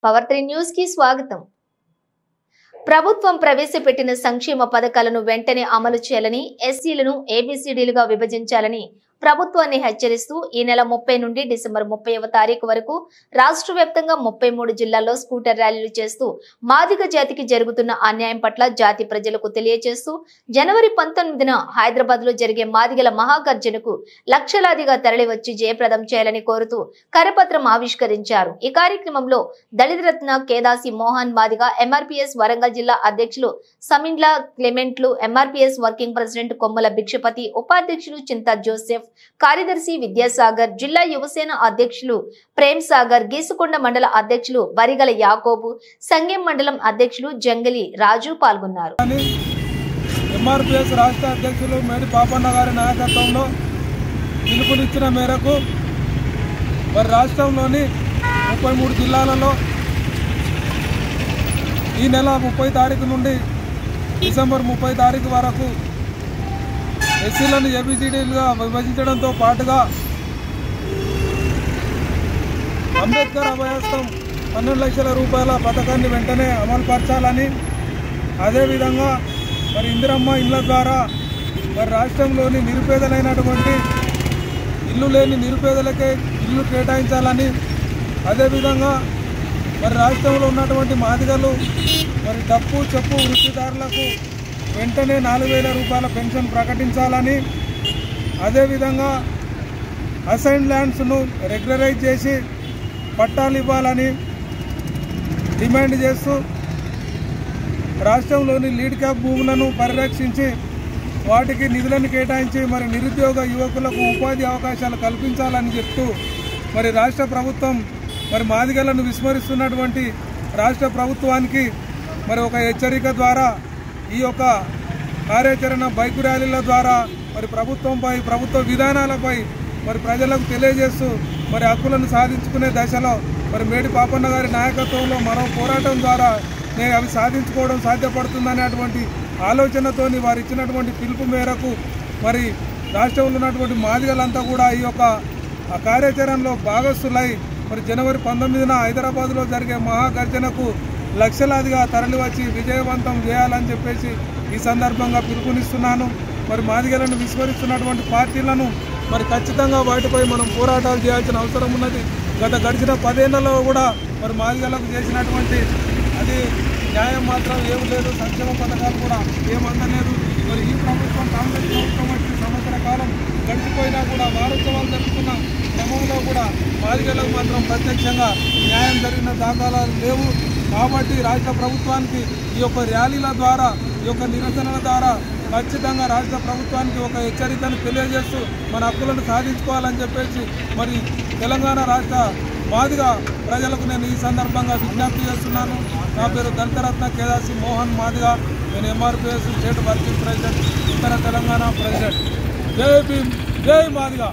Power 3 news కి స్వాగతం. ప్రభుత్వం ప్రవేశపెట్టిన సంక్షేమ పథకాలను వెంటనే అమలు చేయాలని, ఎస్సీలను ఏబీసీడీలుగా విభజించాలని ప్రభుత్వాన్ని హెచ్చరిస్తూ ఈ నెల 30 నుండి డిసెంబర్ 30వ తారీఖు వరకు రాష్ట్ర వ్యాప్తంగా 33 జిల్లాల్లో స్కూటర్ ర్యాలీలు చేస్తూ మాదిగ జాతికి జరుగుతున్న అన్యాయం పట్ల జాతి ప్రజలకు తెలియజేస్తూ జనవరి 19న హైదరాబాద్ లో జరిగే మాదిగల మహాగర్జనకు లక్షలాదిగా తరలివచ్చి జయప్రదం చేయాలని కోరుతూ కరపత్రం ఆవిష్కరించారు. ఈ కార్యక్రమంలో దళిత రత్న కేదాసి మోహన్ మాదిగ, ఎంఆర్పీఎస్ వరంగల్ జిల్లా అధ్యక్షులు సమిండ్ల క్లెమెంట్లు, ఎంఆర్పీఎస్ వర్కింగ్ ప్రెసిడెంట్ కొమ్మల భిక్షపతి, ఉపాధ్యక్షులు చింతా జోసెఫ్, కార్యదర్శి విద్యాసాగర్, జిల్లా యువసేన అధ్యక్షులు ప్రేమ్ సాగర్, గీసుకొండ మండల అధ్యక్షులు బరిగల యాకోబు, సంగెం మండలం అధ్యక్షులు జంగలి రాజు పాల్గొన్నారు. ఎంఆర్పీఎస్ రాష్ట్ర అధ్యక్షులు మేడి పాపన్న గారి నాయకత్వంలో పిలుపునిచ్చిన మేరకు మరి రాష్ట్రంలోని 33 జిల్లాలలో ఈ నెల 30 తారీఖు నుండి డిసెంబర్ 30 తారీఖు వరకు ఎస్సీలను ఏబీసీడీలుగా విభజించడంతో పాటుగా అంబేద్కర్ అభయాస్తం 12 లక్షల రూపాయల పథకాన్ని వెంటనే అమలుపరచాలని, అదేవిధంగా మరి ఇందిరమ్మ ఇళ్ల ద్వారా మరి రాష్ట్రంలోని నిరుపేదలైనటువంటి ఇల్లు లేని నిరుపేదలకే ఇల్లు కేటాయించాలని, అదేవిధంగా మరి రాష్ట్రంలో ఉన్నటువంటి మాదిగలు మరి డప్పు చెప్పు వృత్తిదారులకు వెంటనే 4,000 రూపాయల పెన్షన్ ప్రకటించాలని, అదేవిధంగా అసైన్ ల్యాండ్స్ను రెగ్యులరైజ్ చేసి పట్టాలు ఇవ్వాలని డిమాండ్ చేస్తూ రాష్ట్రంలోని లీడ్ క్యాప్ భూములను పరిరక్షించి వాటికి నిధులను కేటాయించి మరి నిరుద్యోగ యువకులకు ఉపాధి అవకాశాలు కల్పించాలని చెప్తూ మరి రాష్ట్ర ప్రభుత్వం మరి మాదిగలను విస్మరిస్తున్నటువంటి రాష్ట్ర ప్రభుత్వానికి మరి ఒక హెచ్చరిక ద్వారా ఈ యొక్క కార్యాచరణ బైక్ ర్యాలీల ద్వారా మరి ప్రభుత్వంపై, ప్రభుత్వ విధానాలపై మరి ప్రజలకు తెలియజేస్తూ మరి హక్కులను సాధించుకునే దశలో మరి మేడి పాపన్న గారి నాయకత్వంలో మరో పోరాటం ద్వారా అవి సాధించుకోవడం సాధ్యపడుతుందనేటువంటి ఆలోచనతోని వారు ఇచ్చినటువంటి పిలుపు మేరకు మరి రాష్ట్రంలో ఉన్నటువంటి మాదిగలంతా కూడా ఈ యొక్క కార్యాచరణలో భాగస్థులై మరి జనవరి 19న హైదరాబాద్లో జరిగే మహాగర్జనకు లక్షలాదిగా తరలివచ్చి విజయవంతం చేయాలని చెప్పేసి ఈ సందర్భంగా పిలుపునిస్తున్నాను. మరి మాదిగలను విస్మరిస్తున్నటువంటి పార్టీలను మరి ఖచ్చితంగా వాటిపై మనం పోరాటాలు చేయాల్సిన అవసరం ఉన్నది. గడిచిన 10 ఏళ్లలో కూడా మరి మాదిగలకు చేసినటువంటి అది న్యాయం మాత్రం ఏమి లేదు, సంక్షేమ పథకాలు కూడా ఏమందలేదు. మరి ఈ ప్రభుత్వం, కాంగ్రెస్ ప్రభుత్వం వచ్చి సంవత్సర కాలం గడిచిపోయినా కూడా వారోత్సవాలు జరుపుకున్న క్రమంలో కూడా మాదిగలకు మాత్రం ప్రత్యక్షంగా న్యాయం జరిగిన దాఖలాలు లేవు. కాబట్టి రాష్ట్ర ప్రభుత్వానికి ఈ యొక్క ర్యాలీల ద్వారా, ఈ యొక్క నిరసనల ద్వారా ఖచ్చితంగా రాష్ట్ర ప్రభుత్వానికి ఒక హెచ్చరికను తెలియజేస్తూ మన హక్కులను సాధించుకోవాలని చెప్పేసి మరి తెలంగాణ రాష్ట్ర మాదిగ ప్రజలకు నేను ఈ సందర్భంగా విజ్ఞప్తి చేస్తున్నాను. నా పేరు దళిత రత్న కేదాసి మోహన్ మాదిగ. నేను ఎంఆర్పీఎస్ స్టేట్ వర్కింగ్ ప్రెసిడెంట్, ఉత్తర తెలంగాణ ప్రెసిడెంట్. జై భీమ్, జై మాదిగ.